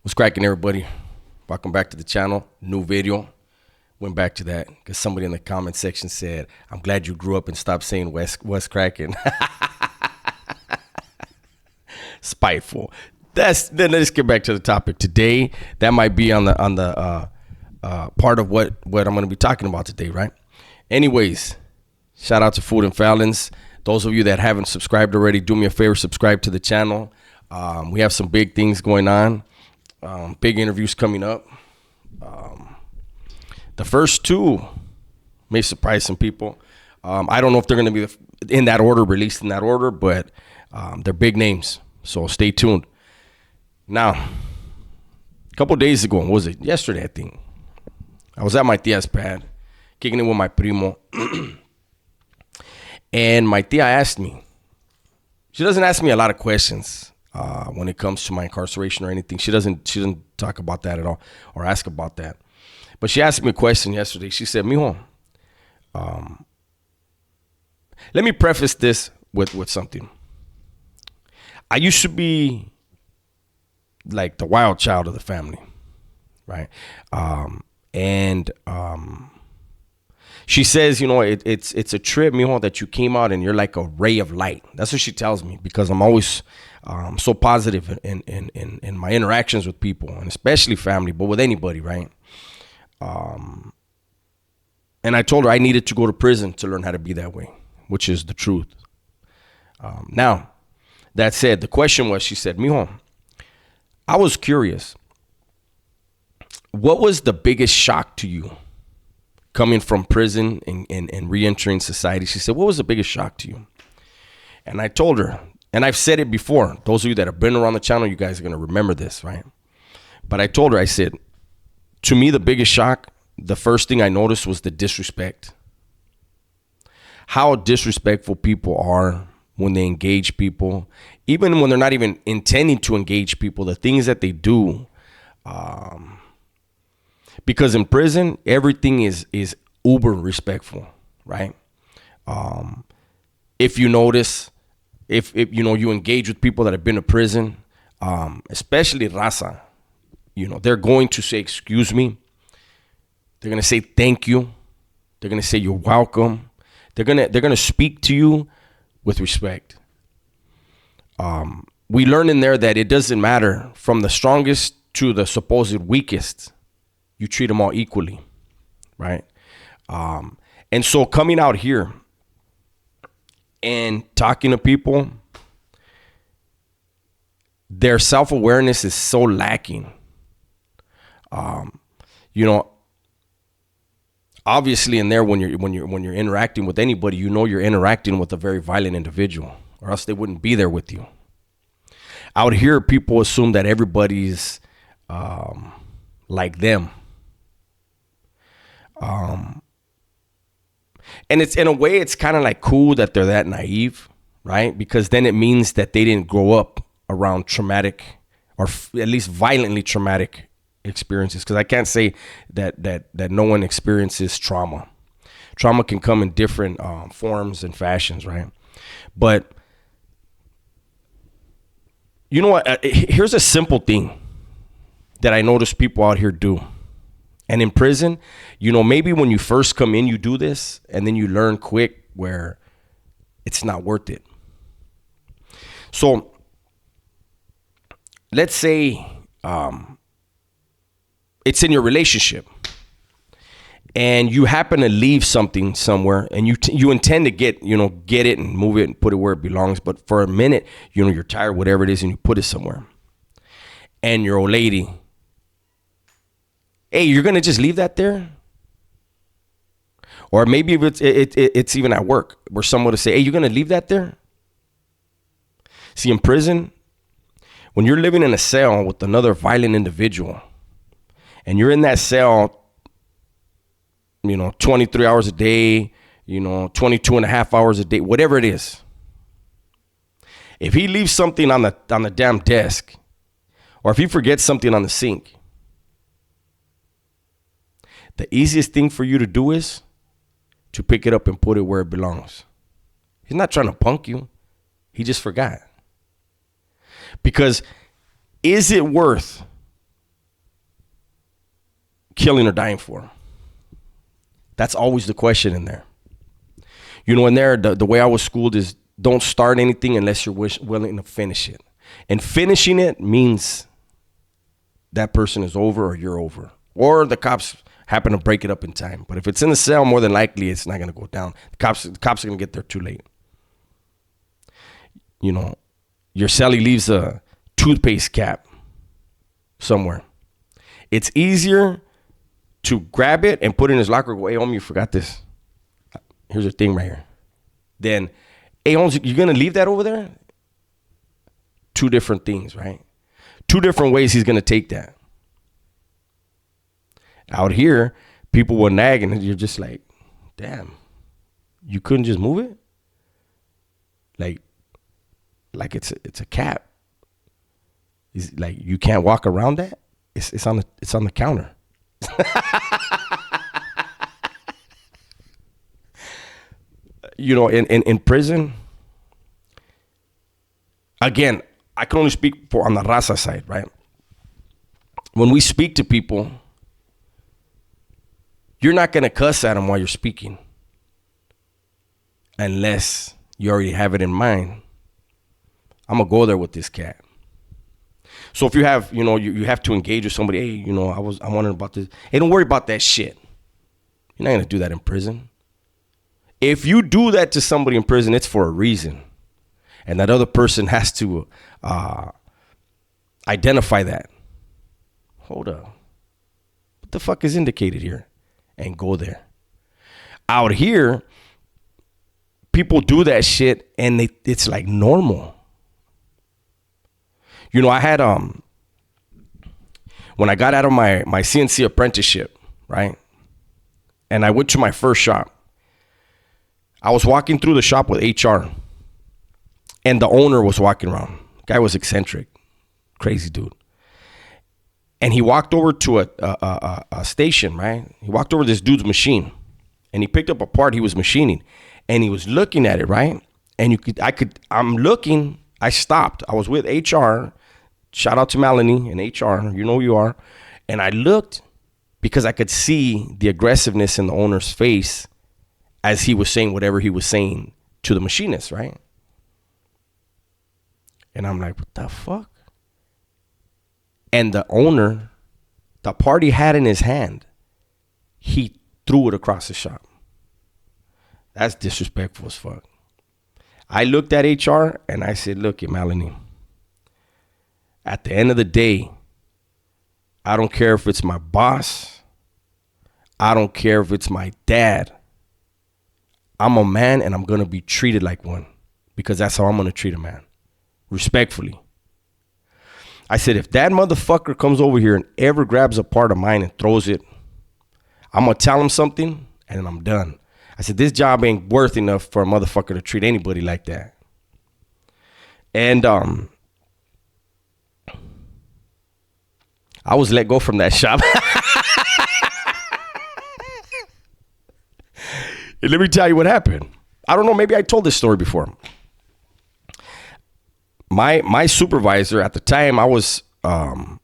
What's cracking, everybody? Welcome back to the channel. New video. Went back to that because somebody in the comment section said, I'm glad you grew up and stopped saying West cracking. Spiteful. Then let's get back to the topic today. That might be on the part of what I'm going to be talking about today, right? Anyways, shout out to Food and Fallons. Those of you that haven't subscribed already, do me a favor, subscribe to the channel. We have some big things going on. Big interviews coming up. The first two may surprise some people. I don't know if they're going to be in that order, released in that order, but they're big names. So stay tuned. Now, a couple days ago, what was it? Yesterday, I think. I was at my tia's pad, kicking it with my primo. And my tia asked me. She doesn't ask me a lot of questions when it comes to my incarceration or anything. She doesn't talk about that at all or ask about that. But she asked me a question yesterday. She said, Mijo, let me preface this with something. I used to be like the wild child of the family, right? She says, you know, it's a trip, Mijo, that you came out and you're like a ray of light. That's what she tells me, because I'm always so positive in my interactions with people, and especially family, but with anybody, right? And I told her I needed to go to prison to learn how to be that way, which is the truth. Now, that said, the question was, she said, Mijo, I was curious. What was the biggest shock to you coming from prison and re-entering society? She said, what was the biggest shock to you? And I told her, and I've said it before, those of you that have been around the channel, you guys are going to remember this, right? But I told her, I said, to me, the biggest shock, the first thing I noticed was the disrespect. How disrespectful people are when they engage people, even when they're not even intending to engage people, the things that they do. Because in prison, everything is uber respectful, right? If you notice, if you know, you engage with people that have been to prison, especially raza, you know, they're going to say, excuse me. They're going to say thank you. They're going to say you're welcome. They're going to speak to you with respect. We learn in there that it doesn't matter from the strongest to the supposed weakest. You treat them all equally, right? And so coming out here and talking to people, their self-awareness is so lacking. You know, obviously in there, when you're interacting with anybody, you know you're interacting with a very violent individual, or else they wouldn't be there with you. Out here, people assume that everybody's like them. And it's, in a way, it's kind of like cool that they're that naive, right? Because then it means that they didn't grow up around traumatic, or at least violently traumatic experiences. Because I can't say that no one experiences trauma. Trauma can come in different forms and fashions, right? But you know what? Here's a simple thing that I notice people out here do. And in prison, you know, maybe when you first come in, you do this, and then you learn quick where it's not worth it. So let's say it's in your relationship, and you happen to leave something somewhere, and you intend to get it and move it and put it where it belongs. But for a minute, you know, you're tired, whatever it is, and you put it somewhere. And your old lady, hey, you're gonna just leave that there? Or maybe if it's even at work, where someone would say, hey, you're gonna leave that there? See, in prison, when you're living in a cell with another violent individual, and you're in that cell, you know, 23 hours a day, you know, 22 and a half hours a day, whatever it is. If he leaves something on the damn desk, or if he forgets something on the sink, the easiest thing for you to do is to pick it up and put it where it belongs. He's not trying to punk you. He just forgot. Because is it worth killing or dying for? That's always the question in there. In there, the way I was schooled is don't start anything unless you're willing to finish it. And finishing it means that person is over or you're over. Or the cops happen to break it up in time. But if it's in the cell, more than likely it's not going to go down. The cops are going to get there too late. Your cellie leaves a toothpaste cap somewhere. It's easier to grab it and put it in his locker. Go, hey, homie, you forgot this. Here's the thing right here. Then, hey, homie, you're going to leave that over there? Two different things, right? Two different ways he's going to take that. Out here, people will nag and you're just like, damn, you couldn't just move it? Like it's a cap. It's like you can't walk around that? It's on the counter. In prison, again, I can only speak on the raza side, right? When we speak to people, you're not going to cuss at them while you're speaking unless you already have it in mind. I'm going to go there with this cat. So if you have, you have to engage with somebody, hey, I'm wondering about this. Hey, don't worry about that shit. You're not going to do that in prison. If you do that to somebody in prison, it's for a reason. And that other person has to identify that. Hold up. What the fuck is indicated here? And go there. Out here, people do that shit and it's like normal. I had, when I got out of my CNC apprenticeship, right? And I went to my first shop. I was walking through the shop with HR. And the owner was walking around. Guy was eccentric. Crazy dude. And he walked over to a station, right? He walked over to this dude's machine. And he picked up a part he was machining. And he was looking at it, right? And I'm looking. I stopped. I was with HR. Shout out to Melanie and HR. You know who you are. And I looked because I could see the aggressiveness in the owner's face as he was saying whatever he was saying to the machinist, right? And I'm like, what the fuck? And the owner, the part he had in his hand, he threw it across the shop. That's disrespectful as fuck. I looked at HR and I said, look, Melanie, at the end of the day, I don't care if it's my boss. I don't care if it's my dad. I'm a man and I'm going to be treated like one because that's how I'm going to treat a man. Respectfully. I said, if that motherfucker comes over here and ever grabs a part of mine and throws it, I'm going to tell him something and then I'm done. I said, this job ain't worth enough for a motherfucker to treat anybody like that. And I was let go from that shop. And let me tell you what happened. I don't know, maybe I told this story before. My supervisor at the time, I was running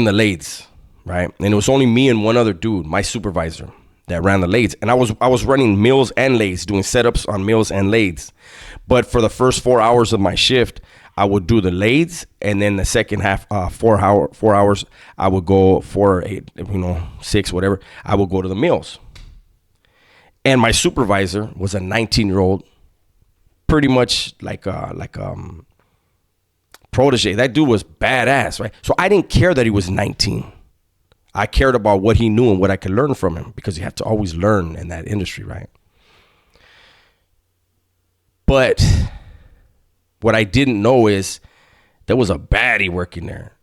the lathes, right? And it was only me and one other dude, my supervisor, that ran the lathes. And I was running mills and lathes, doing setups on mills and lathes. But for the first 4 hours of my shift, I would do the lathes, and then the second half, 4 hours, I would go 4, 8, 6, whatever. I would go to the mills. And my supervisor was a 19-year-old, pretty much like protege. That dude was badass, right? So I didn't care that he was 19. I cared about what he knew and what I could learn from him, because you have to always learn in that industry, right? But what I didn't know is there was a baddie working there.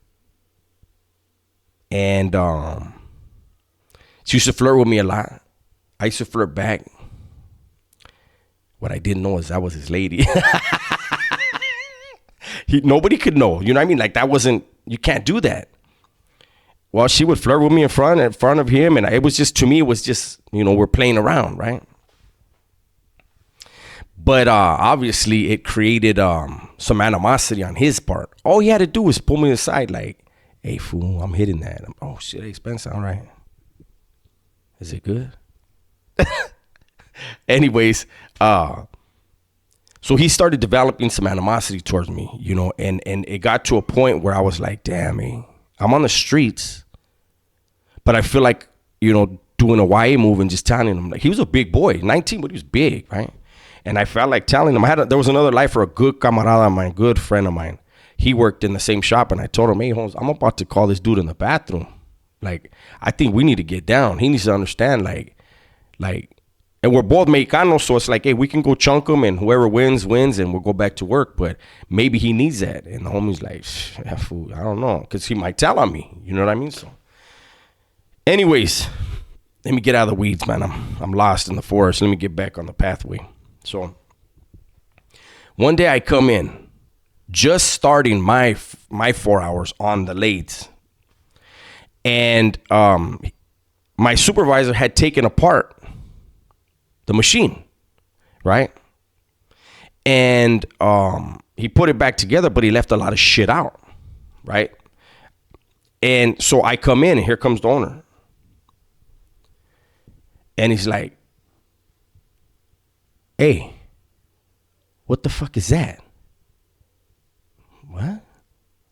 And she used to flirt with me a lot. I used to flirt back. What I didn't know is that was his lady. Nobody could know. You know what I mean? Like, that wasn't, you can't do that. Well, she would flirt with me in front of him. And it was just, to me, it was just, we're playing around, right? But obviously it created some animosity on his part. All he had to do was pull me aside, like, Hey, fool, I'm hitting that. Oh, shit, expensive. All right. Is it good? Anyways, so he started developing some animosity towards me, you know, and it got to a point where I was like, damn, man, I'm on the streets, but I feel like, you know, doing a YA move and just telling him, like, he was a big boy, 19, but he was big, right? And I felt like telling him, there was another life for a good camarada of mine, good friend of mine. He worked in the same shop, and I told him, hey, Holmes, I'm about to call this dude in the bathroom. Like, I think we need to get down. He needs to understand, like, and we're both Mexicanos, so it's like, hey, we can go chunk him, and whoever wins, and we'll go back to work. But maybe he needs that. And the homie's like, fool, I don't know, because he might tell on me. You know what I mean? So, anyways, let me get out of the weeds, man. I'm lost in the forest. Let me get back on the pathway. So, one day I come in, just starting my 4 hours on the lathes, and my supervisor had taken apart the machine, right? And he put it back together, but he left a lot of shit out, right? And so I come in, and here comes the owner. And he's like, hey, what the fuck is that? What?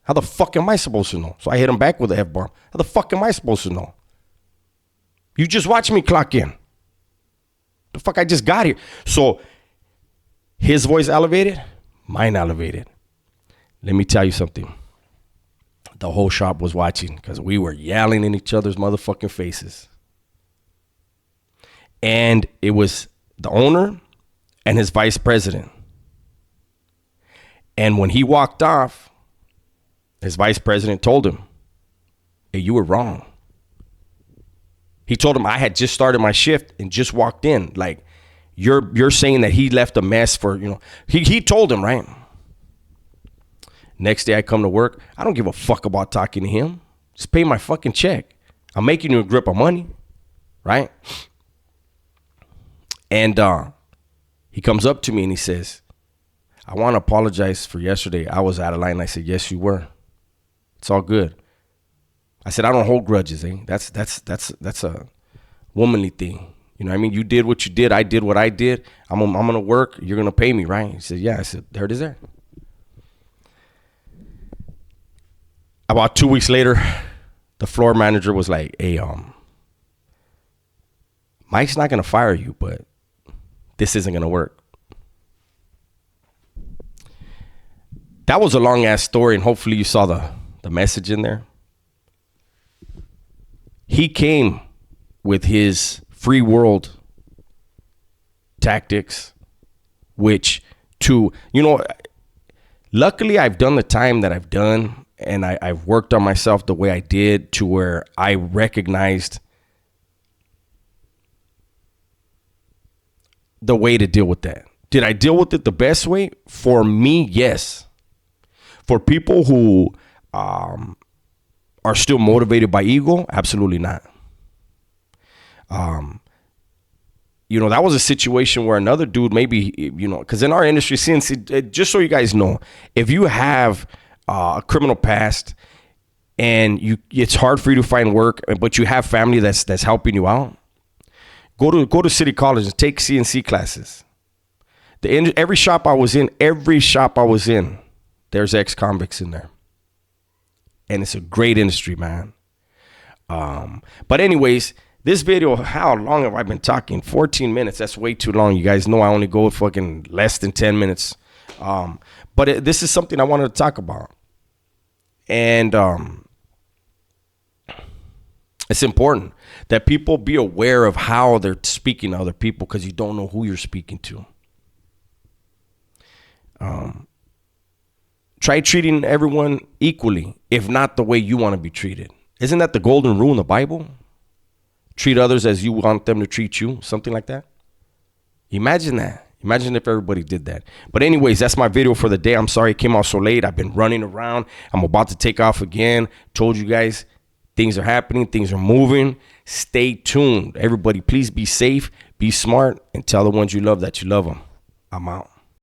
How the fuck am I supposed to know? So I hit him back with the F-bomb. How the fuck am I supposed to know? You just watch me clock in. The fuck I just got here. So his voice elevated, mine elevated. Let me tell you something. The whole shop was watching because we were yelling in each other's motherfucking faces. And it was the owner and his vice president. And when he walked off, his vice president told him, hey, you were wrong. He told him I had just started my shift and just walked in. Like, you're saying that he left a mess for, you know. He told him, right? Next day I come to work. I don't give a fuck about talking to him. Just pay my fucking check. I'm making you a grip of money, right? And he comes up to me and he says, I want to apologize for yesterday. I was out of line. I said, yes, you were. It's all good. I said, I don't hold grudges, eh? That's a womanly thing. You know what I mean? You did what you did. I did what I did. I'm going to work. You're going to pay me, right? He said, yeah. I said, there it is there. About 2 weeks later, the floor manager was like, hey, Mike's not going to fire you, but this isn't going to work. That was a long ass story, and hopefully you saw the message in there. He came with his free world tactics, which luckily I've done the time that I've done, and I've worked on myself the way I did to where I recognized the way to deal with that. Did I deal with it the best way? For me, yes. For people who are still motivated by ego, absolutely not. That was a situation where another dude maybe, because in our industry, since just so you guys know, if you have a criminal past and it's hard for you to find work, but you have family that's helping you out, go to City College and take CNC classes. Every shop I was in, there's ex-convicts in there. And it's a great industry, man. But anyways, this video, how long have I been talking? 14 minutes. That's way too long. You guys know I only go fucking less than 10 minutes. But this is something I wanted to talk about. And it's important that people be aware of how they're speaking to other people, because you don't know who you're speaking to. Try treating everyone equally, if not the way you want to be treated. Isn't that the golden rule in the Bible? Treat others as you want them to treat you, something like that. Imagine that. Imagine if everybody did that. But anyways, that's my video for the day. I'm sorry it came out so late. I've been running around. I'm about to take off again. Told you guys things are happening. Things are moving. Stay tuned. Everybody, please be safe, be smart, and tell the ones you love that you love them. I'm out.